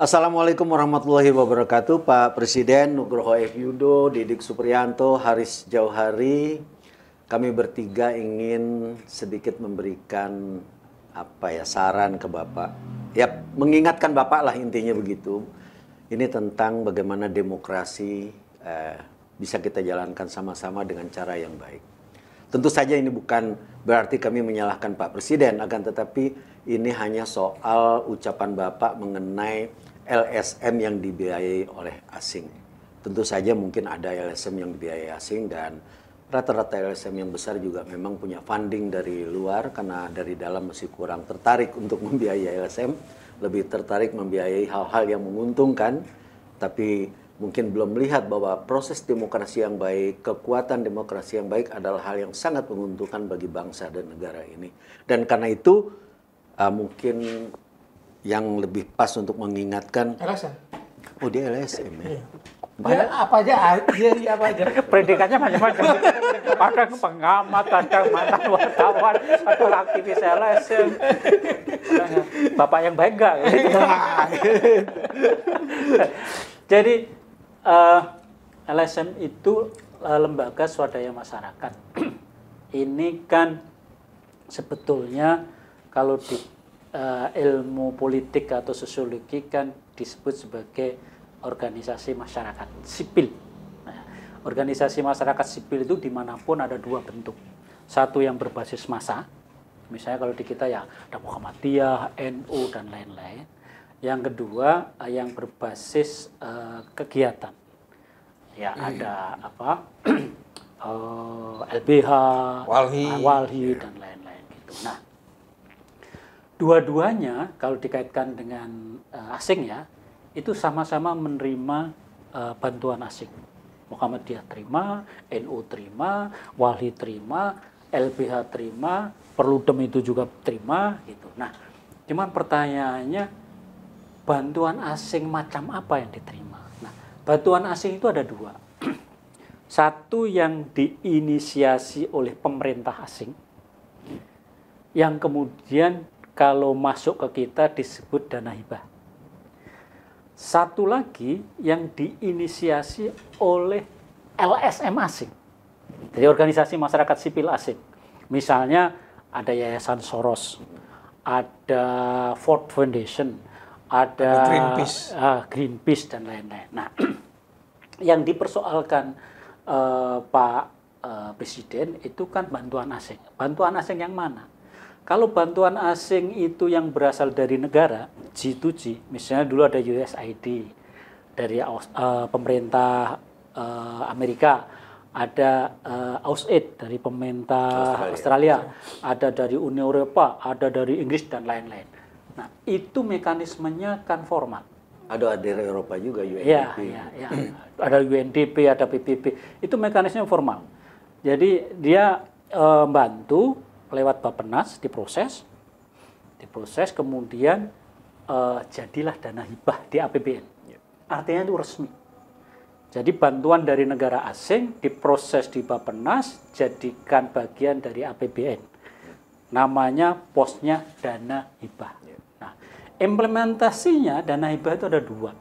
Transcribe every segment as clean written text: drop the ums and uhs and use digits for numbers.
Assalamualaikum warahmatullahi wabarakatuh, Pak Presiden Nugroho F. Yudo, Didik Supriyanto, Haris Jauhari. Kami bertiga ingin sedikit memberikan saran ke Bapak. Ya, mengingatkan Bapak lah intinya begitu. Ini tentang bagaimana demokrasi bisa kita jalankan sama-sama dengan cara yang baik. Tentu saja ini bukan berarti kami menyalahkan Pak Presiden, akan tetapi ini hanya soal ucapan Bapak mengenai LSM yang dibiayai oleh asing. Tentu saja mungkin ada LSM yang dibiayai asing dan rata-rata LSM yang besar juga memang punya funding dari luar karena dari dalam masih kurang tertarik untuk membiayai LSM, lebih tertarik membiayai hal-hal yang menguntungkan, tapi mungkin belum melihat bahwa proses demokrasi yang baik, kekuatan demokrasi yang baik adalah hal yang sangat menguntungkan bagi bangsa dan negara ini. Dan karena itu mungkin yang lebih pas untuk mengingatkan LSM. Oh, dia LSM ya. Dia apa aja, dia apa aja. Predikannya macam-macam. Kadang pengamat, kadang mantan wartawan, kadang aktivis LSM. Bapak yang baik enggak? Jadi LSM itu lembaga swadaya masyarakat. Ini kan sebetulnya kalau di ilmu politik atau sosiologi kan disebut sebagai organisasi masyarakat sipil. Nah, organisasi masyarakat sipil itu dimanapun ada dua bentuk. Satu yang berbasis massa, misalnya kalau di kita ya ada Muhammadiyah, NU dan lain-lain. Yang kedua yang berbasis kegiatan. Ya ada LBH, Walhi dan lain-lain gitu. Nah, dua-duanya kalau dikaitkan dengan asing ya, itu sama-sama menerima bantuan asing. Muhammadiyah terima, NU terima, Walhi terima, LBH terima, Perludem itu juga terima gitu. Nah, cuman pertanyaannya bantuan asing macam apa yang diterima? Nah, bantuan asing itu ada dua. Satu yang diinisiasi oleh pemerintah asing, yang kemudian kalau masuk ke kita disebut dana hibah. Satu lagi yang diinisiasi oleh LSM asing. Jadi organisasi masyarakat sipil asing. Misalnya ada Yayasan Soros, ada Ford Foundation, ada Greenpeace dan lain-lain. Nah, yang dipersoalkan Pak Presiden itu kan bantuan asing. Bantuan asing yang mana? Kalau bantuan asing itu yang berasal dari negara, G2G, misalnya dulu ada USAID dari pemerintah Amerika, ada AUSAID dari pemerintah Australia, ada dari Uni Eropa, ada dari Inggris dan lain-lain. Nah, itu mekanismenya kan formal. Ada dari Eropa juga, UNDP. Ya. Ada UNDP, ada PBB. Itu mekanisme formal. Jadi dia bantu lewat Bappenas diproses kemudian jadilah dana hibah di APBN. Artinya itu resmi. Jadi bantuan dari negara asing diproses di Bappenas jadikan bagian dari APBN. Namanya posnya dana hibah. Nah, implementasinya dana hibah itu ada dua.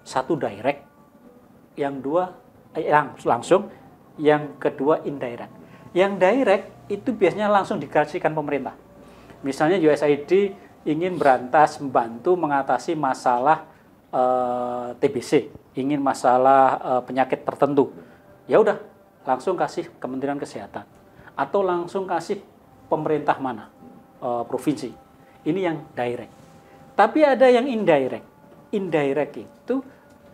Satu direct, yang dua langsung, yang kedua indirect. Yang direct itu biasanya langsung dikasihkan pemerintah. Misalnya USAID ingin membantu mengatasi masalah TBC, ingin masalah penyakit tertentu. Ya udah, langsung kasih Kementerian Kesehatan atau langsung kasih pemerintah mana? Provinsi. Ini yang direct. Tapi ada yang indirect. Indirect itu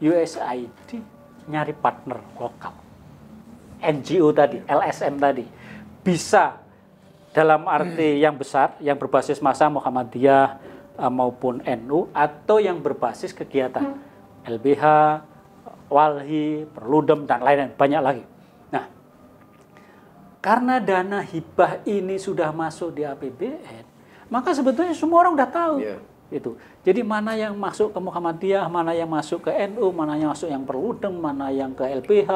USAID nyari partner lokal. NGO tadi, LSM tadi, bisa dalam arti yang besar, yang berbasis massa Muhammadiyah maupun NU, atau yang berbasis kegiatan LBH, Walhi, Perludem, dan lain-lain, banyak lagi. Nah, karena dana hibah ini sudah masuk di APBN, maka sebetulnya semua orang udah tahu. Itu. Jadi mana yang masuk ke Muhammadiyah, mana yang masuk ke NU, mana yang masuk yang Perludem, mana yang ke LBH,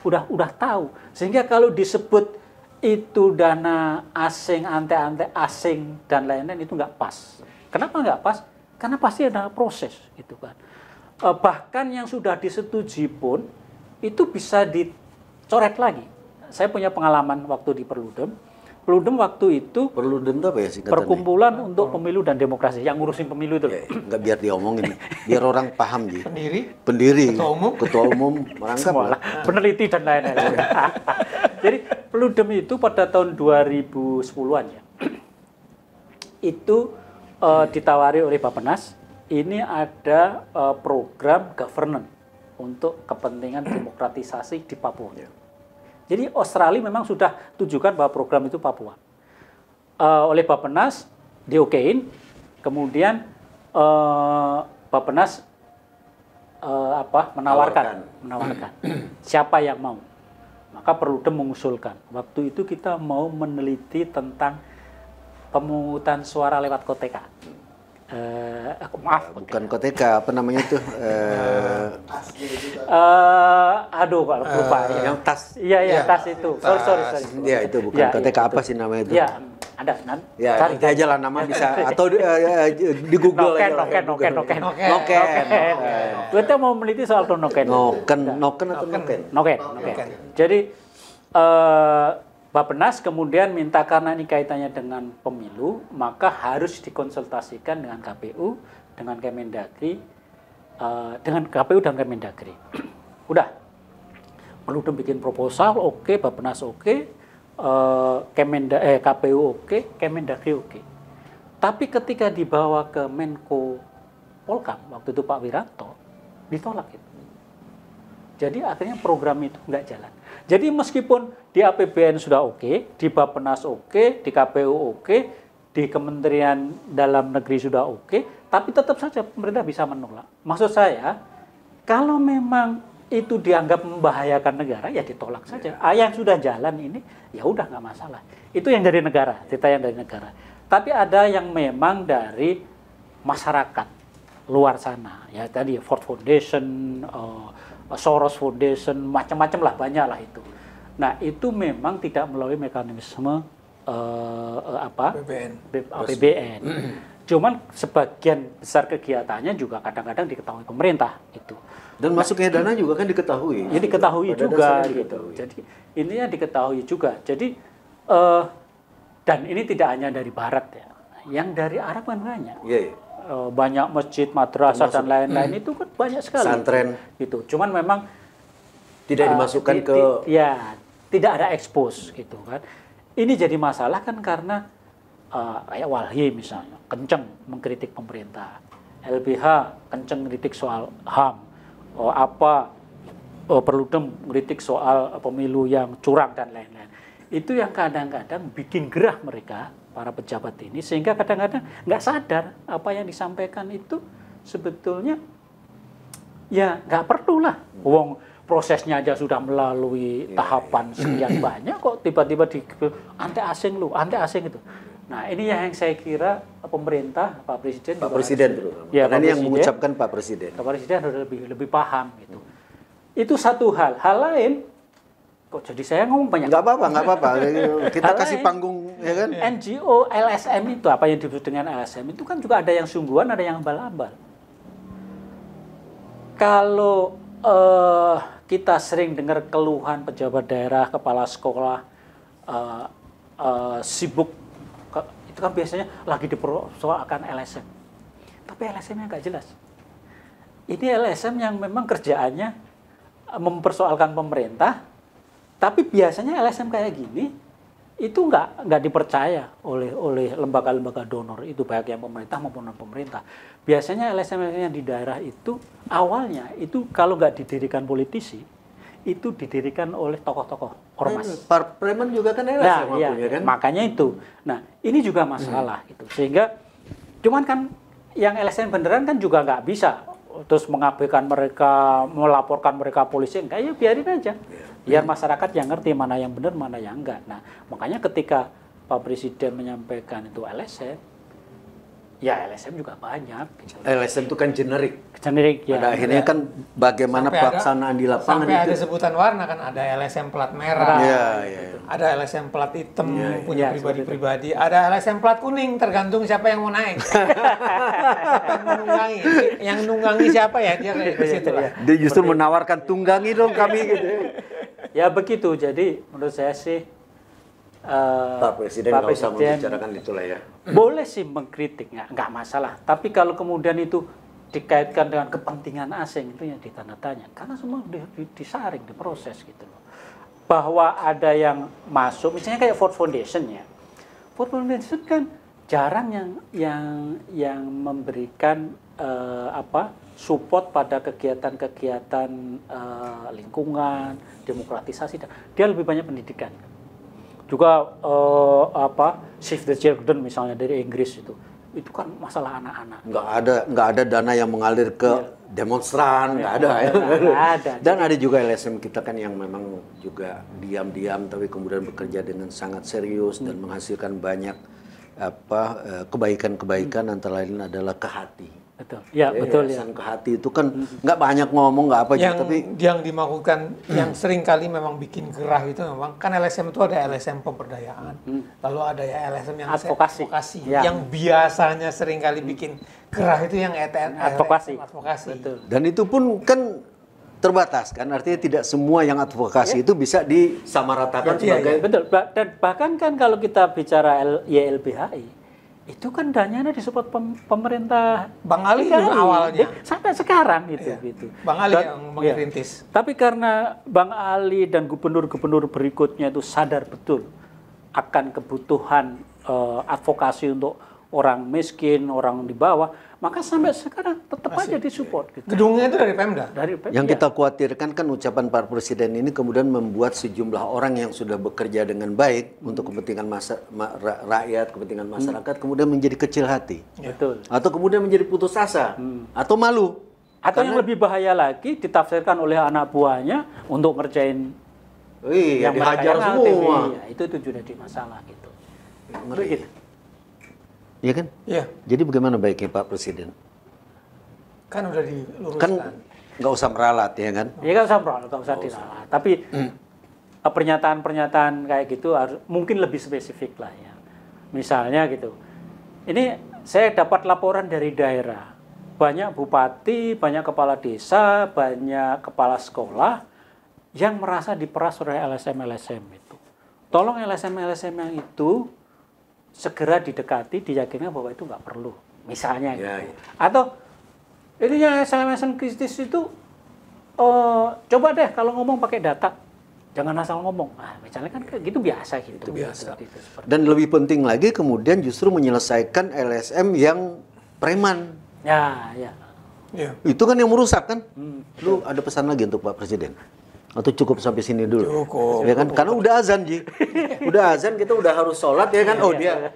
udah tahu. Sehingga kalau disebut itu dana asing, ante-ante asing dan lain-lain itu nggak pas. Kenapa nggak pas? Karena pasti ada proses gitu kan. Bahkan yang sudah disetujui pun itu bisa dicoret lagi. Saya punya pengalaman waktu di Perludem. Perludem waktu itu Perludem itu apa ya singkatannya? Perkumpulan untuk Pemilu dan Demokrasi, yang ngurusin pemilu itu. Nggak biar diomongin, biar orang paham Ji. Pendiri, ketua umum merangkap Semualah, peneliti dan lain-lain. Jadi Perludem itu pada tahun 2010-an ya, itu ditawari oleh Bappenas, ini ada program governance untuk kepentingan demokratisasi di Papua. Jadi Australia memang sudah tujukan bahwa program itu Papua. Oleh Bappenas diokein, kemudian Bappenas menawarkan siapa yang mau. Maka Perludem mengusulkan. Waktu itu kita mau meneliti tentang pemungutan suara lewat KOTK. Bukan KOTK, apa namanya itu? Aduh, kalau lupa. Yang tas. Iya, tas itu. Sorry. Iya, itu bukan KOTK, apa sih namanya itu? Iya, ada. Ya, cari aja lah nama bisa. Atau di Google aja. Noken. Noken. Kita mau meneliti soal noken. Noken atau noken? Noken. Jadi, Bappenas kemudian minta karena ini kaitannya dengan pemilu, maka harus dikonsultasikan dengan KPU, dengan Kemendagri, dengan KPU dan Kemendagri. Udah, Perludem bikin proposal, oke, Bappenas oke, KPU oke, Kemendagri oke. Tapi ketika dibawa ke Menko Polkam, waktu itu Pak Wiranto, ditolak itu. Jadi akhirnya program itu nggak jalan. Jadi meskipun di APBN sudah oke, di Bappenas oke, di KPU oke, di Kementerian Dalam Negeri sudah oke, tapi tetap saja pemerintah bisa menolak. Maksud saya, kalau memang itu dianggap membahayakan negara, ya ditolak saja. Yang sudah jalan ini, ya udah nggak masalah. Itu yang dari negara, cerita yang dari negara. Tapi ada yang memang dari masyarakat luar sana, ya tadi Ford Foundation, Soros Foundation, macam-macam lah, banyak lah itu. Nah, itu memang tidak melalui mekanisme APBN. Cuman sebagian besar kegiatannya juga kadang-kadang diketahui pemerintah itu. Dan masuknya dana juga kan diketahui. Ya diketahui juga gitu. Diketahui. Jadi ininya diketahui juga. Jadi dan ini tidak hanya dari Barat ya, yang dari Arab kan banyak. Iya. Banyak masjid, madrasah dan lain-lain itu kan banyak sekali. Pesantren. Gitu. Cuman memang Tidak dimasukkan ke... tidak ada expose gitu kan. Ini jadi masalah kan karena kayak Walhi misalnya, kenceng mengkritik pemerintah. LBH kenceng kritik soal HAM. Perludem kritik soal pemilu yang curang dan lain-lain. Itu yang kadang-kadang bikin gerah mereka, para pejabat ini, sehingga kadang-kadang nggak sadar apa yang disampaikan itu sebetulnya ya nggak perlu lah. Wong prosesnya aja sudah melalui tahapan sekian banyak, kok tiba-tiba di anti asing itu. Nah ini yang saya kira pemerintah, Pak Presiden. Pak Presiden terutama. Ya, karena ini yang mengucapkan Pak Presiden. Pak Presiden harus lebih paham gitu. Itu satu hal. Hal lain, kok jadi saya ngomong banyak. Nggak apa-apa. Kita kasih panggung, ya kan? NGO, LSM itu, apa yang disebut dengan LSM itu kan juga ada yang sungguhan, ada yang abal-abal. Kalau kita sering dengar keluhan pejabat daerah, kepala sekolah, sibuk, itu kan biasanya lagi dipersoalkan LSM. Tapi LSM-nya nggak jelas. Ini LSM yang memang kerjaannya mempersoalkan pemerintah, tapi biasanya LSM kayak gini itu nggak dipercaya oleh lembaga-lembaga donor itu, baik yang pemerintah maupun non pemerintah. Biasanya LSM yang di daerah itu awalnya itu kalau nggak didirikan politisi, itu didirikan oleh tokoh-tokoh ormas. Preman juga kan LSM ya, kan? Makanya itu. Nah ini juga masalah itu, sehingga cuman kan yang LSM beneran kan juga nggak bisa terus mengabaikan mereka, melaporkan mereka polisi, enggak, ya biarin aja. Biar masyarakat yang ngerti mana yang benar, mana yang enggak. Nah, makanya ketika Pak Presiden menyampaikan itu LSM, Ya LSM juga banyak. Gitu. LSM itu kan generik. Generik ya. Pada akhirnya kan bagaimana Sampai pelaksanaan di lapangan sampai itu. ada sebutan warna kan, ada LSM plat merah, Iya, iya. ada LSM plat hitam punya Iya, pribadi-pribadi, ada LSM plat kuning tergantung siapa yang mau naik. Siapa yang mau nunggangi, yang nunggangi siapa ya dia ke situ lah. Dia justru menawarkan tunggangi dong kami gitu. Ya begitu. Jadi menurut saya sih Pak Presiden nggak usah membicarakan itulah ya. boleh sih mengkritik, nggak masalah. Tapi kalau kemudian itu dikaitkan dengan kepentingan asing itu yang ditanda tanya. Karena semua disaring, diproses gitu loh. Bahwa ada yang masuk, misalnya kayak Ford Foundation ya. Ford Foundation kan jarang yang memberikan support pada kegiatan-kegiatan lingkungan, demokratisasi. Dia lebih banyak pendidikan. Juga Save the Children misalnya dari Inggris itu kan masalah anak-anak. Nggak ada dana yang mengalir ke demonstran, nggak ada ya. Nggak ada. Dan ada juga LSM kita kan yang memang juga diam-diam tapi kemudian bekerja dengan sangat serius dan menghasilkan banyak kebaikan-kebaikan antara lain adalah ke hati. Betul. Ya, betul ya. Ke hati itu kan nggak banyak ngomong, nggak apa aja, tapi yang dimaksudkan yang sering kali memang bikin gerah itu memang kan LSM itu ada LSM pemberdayaan, lalu ada ya LSM yang advokasi. Ya. Yang biasanya sering kali bikin gerah itu yang advokasi. Betul. dan itu pun kan terbatas kan, artinya tidak semua yang advokasi itu bisa disamaratakan sebagai Betul. Dan bahkan kan kalau kita bicara YLBHI itu kan dananya disupport pemerintah Bang Ali juga awalnya sampai sekarang gitu. Bang Ali yang mengerintis. Tapi karena Bang Ali dan gubernur-gubernur berikutnya itu sadar betul akan kebutuhan advokasi untuk orang miskin, orang di bawah, maka sampai sekarang tetap aja disupport. Gitu. Gedungnya itu dari Pemda. Yang kita khawatirkan kan ucapan Pak Presiden ini kemudian membuat sejumlah orang yang sudah bekerja dengan baik untuk kepentingan rakyat, kepentingan masyarakat kemudian menjadi kecil hati. Betul. Atau kemudian menjadi putus asa atau malu. Atau yang lebih bahaya lagi ditafsirkan oleh anak buahnya untuk ngerjain yang dihajar semua. Ya, itu jadi masalah gitu. Begitu. Iya kan? Iya. Jadi bagaimana baiknya Pak Presiden? Kan udah diluruskan. Kan nggak usah meralat ya kan? Ya nggak usah diralat. Tapi pernyataan-pernyataan kayak gitu harus mungkin lebih spesifik lah ya. Misalnya gitu. Ini saya dapat laporan dari daerah. Banyak bupati, banyak kepala desa, banyak kepala sekolah yang merasa diperas oleh LSM itu. Tolong LSM yang itu segera didekati, diyakinkan bahwa itu nggak perlu, misalnya gitu. Atau ini yang LSM kritis itu coba deh kalau ngomong pakai data, jangan asal ngomong. Misalnya kan gitu biasa gitu. Itu biasa. Gitu, Dan lebih penting lagi kemudian justru menyelesaikan LSM yang preman. Ya. Itu kan yang merusak kan? Lu ada pesan lagi untuk Pak Presiden? Atau cukup sampai sini dulu? Cukup. Ya kan? Karena udah azan, Ji. Udah azan kita udah harus sholat ya kan? Oh dia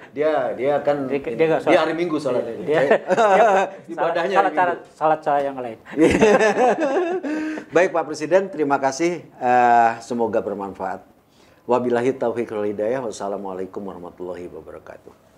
kan dia hari Minggu sholat. Ibadahnya salat cara yang lain. Baik Pak Presiden, terima kasih. Semoga bermanfaat. Wabillahi taufiq wal hidayah. Wassalamualaikum warahmatullahi wabarakatuh.